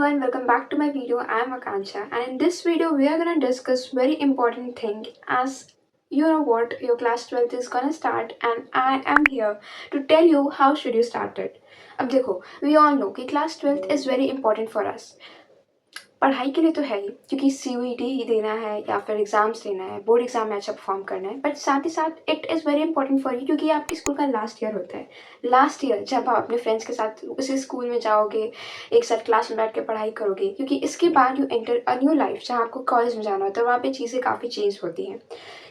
everyone, welcome back to my video. I am Akansha, and in this video we are going to discuss very important thing. As you know what, your class 12th is going to start and I am here to tell you how should you start it. अब देखो, we all know कि class 12th is very important for us. पढ़ाई के लिए तो है ही, क्योंकि CUET ही देना है या फिर एग्जाम्स देना है, बोर्ड एग्जाम में अच्छा परफॉर्म करना है, बट साथ ही साथ it is very important for you, क्योंकि ये आपके स्कूल का लास्ट ईयर होता है. लास्ट ईयर जब आप अपने फ्रेंड्स के साथ उसी स्कूल में जाओगे, एक साथ क्लास में बैठ के पढ़ाई करोगे, क्योंकि इसके बाद you enter a new life जहाँ आपको कॉलेज में जाना होता है, वहाँ पे चीज़ें काफ़ी चेंज होती हैं.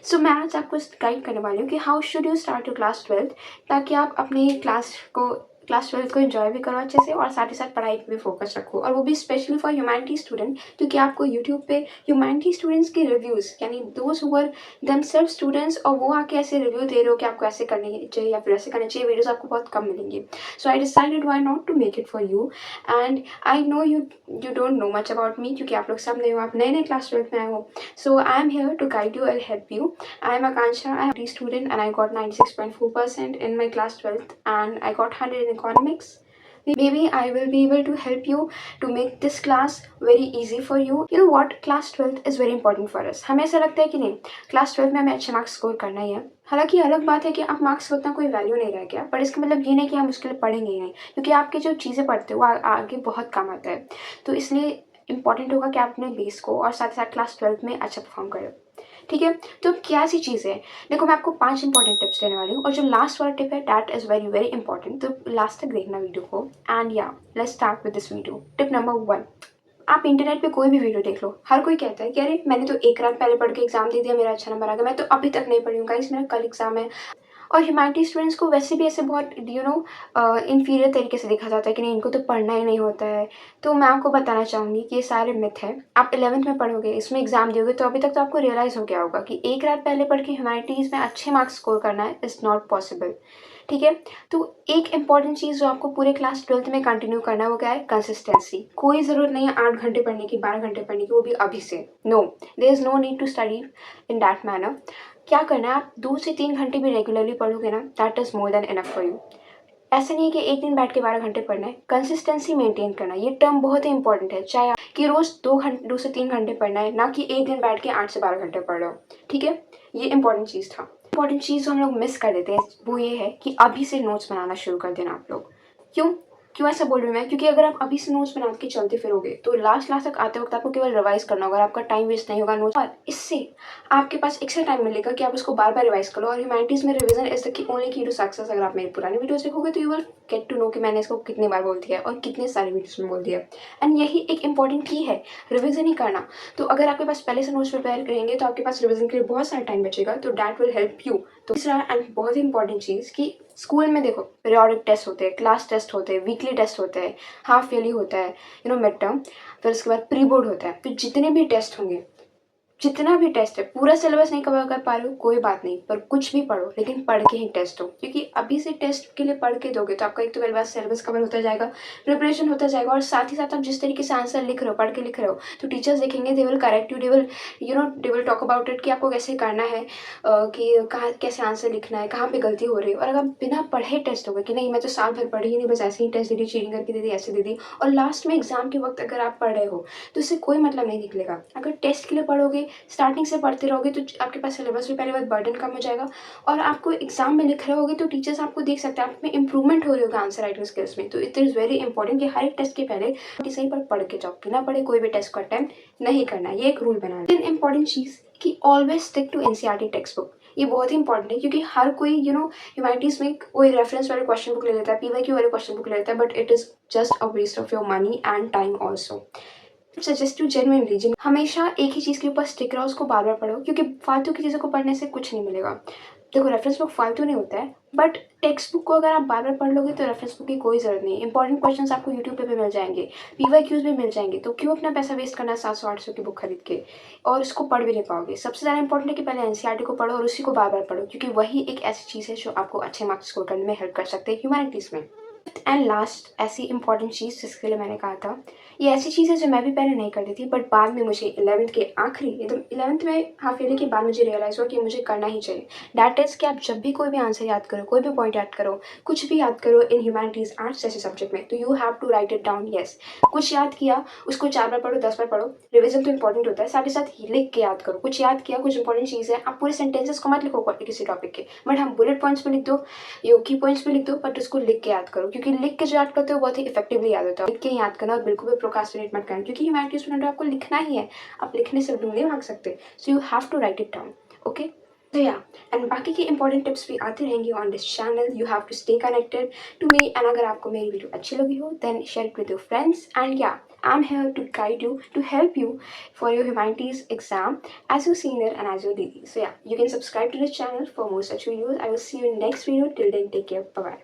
सो मैं आज आपको गाइड करने वाली हूँ कि how should you start your class 12th, ताकि आप अपने क्लास 12th को एंजॉय भी करो अच्छे से और साथ ही साथ पढ़ाई पे भी फोकस रखो, और वो भी स्पेशली फॉर ह्यूमैनिटी स्टूडेंट, क्योंकि आपको यूट्यूब पे ह्यूमैनिटी स्टूडेंट्स के रिव्यूज़, यानी those who are themselves students, और वो आके ऐसे रिव्यू दे रहे हो कि आपको ऐसे करनी चाहिए या फिर ऐसे करना चाहिए, वीडियोज़ आपको बहुत कम मिलेंगे. So I decided why not to make it for you. And I know you don't know much about me, क्योंकि आप लोग सब नए हो, आप नए नए क्लास 12th में आए हो. So I am here to guide you, I help you. I am Akansha. I am a student and I got 96.4% in my class 12th and I got 100 in economics. Maybe I will be able to help you to make this class very easy for you. You know what? Class 12th is very important for us. हमें ऐसा लगता है कि नहीं, class 12th में हमें अच्छे marks score करना ही है. हालांकि अलग बात है कि आप मार्क्स का उतना कोई वैल्यू नहीं रह गया, पर इसका मतलब ये नहीं कि हम उसके लिए पढ़ेंगे ही नहीं, क्योंकि आपके जो चीज़ें पढ़ते हो वो आगे बहुत काम आता है. तो इसलिए इंपॉर्टेंट होगा कि आप अपने बेस को और साथ ही साथ क्लास 12th में अच्छा परफॉर्म करें. ठीक है, तो क्या सी चीज़ है, देखो मैं आपको 5 इंपॉर्टेंट टिप्स देने वाली हूँ, और जो लास्ट वाला टिप है that is very very important, तो लास्ट तक देखना वीडियो को. एंड या let's start with this video. Tip number 1, आप इंटरनेट पे कोई भी वीडियो देख लो, हर कोई कहता है कि अरे मैंने तो एक रात पहले पढ़ के एग्जाम दे दिया, मेरा अच्छा नंबर आ गया, मैं तो अभी तक नहीं पढ़ी हूँ गाइस, मेरा कल एग्जाम है. और ह्यूमैनिटी स्टूडेंट्स को वैसे भी ऐसे बहुत इन्फीरियर तरीके से देखा जाता है कि नहीं, इनको तो पढ़ना ही नहीं होता है. तो मैं आपको बताना चाहूँगी कि ये सारे मिथ है. आप 11th में पढ़ोगे, इसमें एग्जाम दोगे, तो अभी तक तो आपको रियलाइज़ हो गया होगा कि एक रात पहले पढ़ के ह्यूमैनिटीज़ में अच्छे मार्क्स स्कोर करना है इज़ नॉट पॉसिबल. ठीक है, तो एक इंपॉर्टेंट चीज़ जो आपको पूरे क्लास 12th में कंटिन्यू करना है वो क्या है, कंसिस्टेंसी. कोई ज़रूरत नहीं है 8 घंटे पढ़ने की, 12 घंटे पढ़ने की, वो भी अभी से. No, there is no need to study in that manner. क्या करना है, आप 2 से 3 घंटे भी रेगुलरली पढ़ोगे ना, that is more than enough for you. ऐसा नहीं है कि एक दिन बैठ के 12 घंटे पढ़ना है, कंसिस्टेंसी मेंटेन करना, ये टर्म बहुत ही इंपॉर्टेंट है. चाहे कि रोज़ 2 से 3 घंटे पढ़ना है, ना कि एक दिन बैठ के 8 से 12 घंटे पढ़ लो. ठीक है, ये इंपॉर्टेंट चीज़ था. इंपॉर्टेंट चीज़ जो हम लोग मिस कर देते हैं वो ये है कि अभी से नोट्स बनाना शुरू कर देना आप लोग. क्यों ऐसा बोल रही हूँ मैं, क्योंकि अगर आप अभी से नोट्स बना के चलते फिरोगे तो लास्ट क्लास तक आते वक्त आपको केवल रिवाइज करना होगा, आपका टाइम वेस्ट नहीं होगा नोट्स, और इससे आपके पास एक्स्ट्रा टाइम मिलेगा कि आप उसको बार बार रिवाइज करो. और ह्यूमैनिटीज़ में revision is the only key to success. अगर आप मेरे पुराने वीडियोस देखोगे तो you will get to know कि मैंने इसको कितनी बार बोल दिया है और कितने सारे वीडियोस में बोल दिया है. एंड यही एक इंपॉर्टेंट की है, रिविजन ही करना. तो अगर आपके पास पहले से नोट्स प्रिपेयर करेंगे तो आपके पास रिविजन के लिए बहुत सारा टाइम बचेगा, तो दैट विल हेल्प यू. तो तीसरा एंड बहुत ही इंपॉर्टेंट चीज़ कि स्कूल में देखो पीरियोडिक टेस्ट होते हैं, क्लास टेस्ट होते हैं, वीकली टेस्ट होते हैं, हाफ ईयरली होता है, मिड टर्म, फिर उसके बाद प्री बोर्ड होता है. तो जितने भी टेस्ट होंगे, जितना भी टेस्ट है, पूरा सिलेबस नहीं कवर कर पा रहे हो कोई बात नहीं, पर कुछ भी पढ़ो, लेकिन पढ़ के ही टेस्ट हो, क्योंकि अभी से टेस्ट के लिए पढ़ के दोगे तो आपका एक तो पहले सिलेबस कवर होता जाएगा, प्रिपरेशन होता जाएगा, और साथ ही साथ आप जिस तरीके से आंसर लिख रहे हो, पढ़ के लिख रहे हो, तो टीचर्स देखेंगे, they will correct you, they will talk about it कि आपको कैसे करना है, कि कहाँ कैसे आंसर लिखना है, कहाँ पे गलती हो रही है. और अगर बिना पढ़े टेस्ट होगा कि नहीं मैं तो साल भर पढ़ी ही नहीं, बस ऐसे ही टेस्ट दे दी, चीटिंग करके दे दी, ऐसे दे दी, और लास्ट में एग्जाम के वक्त अगर आप पढ़ रहे हो तो इससे कोई मतलब नहीं निकलेगा. अगर टेस्ट के लिए पढ़ोगे, स्टार्टिंग से पढ़ते रहोगे, तो आपके पास सिलेबस भी पहले बात बर्डन कम हो जाएगा, और आपको एग्जाम में लिख रहे होगे तो टीचर्स आपको देख सकते हैं, आप में इंप्रूवमेंट हो रही होगा आंसर राइटिंग स्किल्स में. तो इट इज़ वेरी इंपॉर्टेंट कि हर एक टेस्ट के पहले सही पर पढ़ के जाओ, बिना पढ़े कोई भी टेस्ट को अटेम्प्ट नहीं करना. ये एक रूल बना है. इंपॉर्टेंट चीज़ कि always stick to NCERT text book. ये बहुत ही इंपॉर्टेंट है, क्योंकि हर कोई ह्यूमैनिटीज़ में कोई रेफरेंस वाले क्वेश्चन बुक ले लेता है, पीवाईक्यू वाले क्वेश्चन बुक ले लेता है, but it is just a waste of your money and time also. Suggest you genuinely हमेशा एक ही चीज़ के ऊपर स्टिक रहो, उसको बार बार पढ़ो, क्योंकि फालतू की चीज़ों को पढ़ने से कुछ नहीं मिलेगा. देखो रेफरेंस बुक फालतू नहीं होता है, बट टेक्स्ट बुक को अगर आप बार बार पढ़ लोगे तो रेफरेंस बुक की कोई ज़रूरत नहीं. इंपॉर्टेंट क्वेश्चंस आपको यूट्यूब पे भी मिल जाएंगे, पीवाईक्यूज भी मिल जाएंगे, तो क्यों अपना पैसा वेस्ट करना है 700-800 की बुक खरीद के और उसको पढ़ भी नहीं पाओगे. सबसे ज़्यादा इंपॉर्टेंट है कि पहले एनसीईआरटी को पढ़ो और उसी को बार बार पढ़ो, क्योंकि वही एक ऐसी चीज़ है जो आपको अच्छे मार्क्स स्कोर करने में हेल्प कर सकते हैं ह्यूमैनिटीज़ में. एंड लास्ट ऐसी इंपॉर्टेंट चीज़ जिसके लिए मैंने कहा था ये ऐसी चीज़ है जो मैं भी पहले नहीं करती थी, बट बाद में मुझे 11th के आखिरी एकदम 11th में हाफ ईयरली के बाद मुझे रियलाइज़ हुआ कि मुझे करना ही चाहिए। दैट इज़ कि आप जब भी कोई भी आंसर याद करो, कोई भी पॉइंट याद करो, कुछ भी याद करो इन ह्यूमैनिटीज़ आर्ट्स जैसे सब्जेक्ट में, तो you have to write it down. Yes, कुछ याद किया उसको 4 बार पढ़ो, 10 बार पढ़ो, रिविज़न तो इंपॉर्टेंट होता है, साथ ही साथ लिख के याद करो। कुछ याद किया, कुछ इंपॉर्टेंट चीज़ है, आप पूरे सेंटेंसेस को मत लिखो किसी टॉपिक के, बट हम बुलेट पॉइंट्स पे लिख दो, यो की पॉइंट्स पे लिख दो, बट उसको लिख के याद करो, क्योंकि लिख के जो याद करते हो बहुत ही इफेक्टिवली याद होता है। लिख के याद करना और बिल्कुल भी प्रोक्रास्टिनेट मत करना, क्योंकि ह्यूमैनिटी स्टूडेंट आपको लिखना ही है, आप लिखने से दूर नहीं भाग सकते। So you have to write it down. Okay, तो या एंड बाकी की इंपॉर्टेंट टिप्स भी आती रहेंगी on this channel. You have to stay connected to me, and अगर आपको मेरी वीडियो अच्छी लगी हो then share it with your friends, and या I am here to guide you, to help you for your humanities exam as your senior and as your Didi. So yeah, you can subscribe to this channel for more such videos. I will see you in next video. Till then, take care. Bye bye.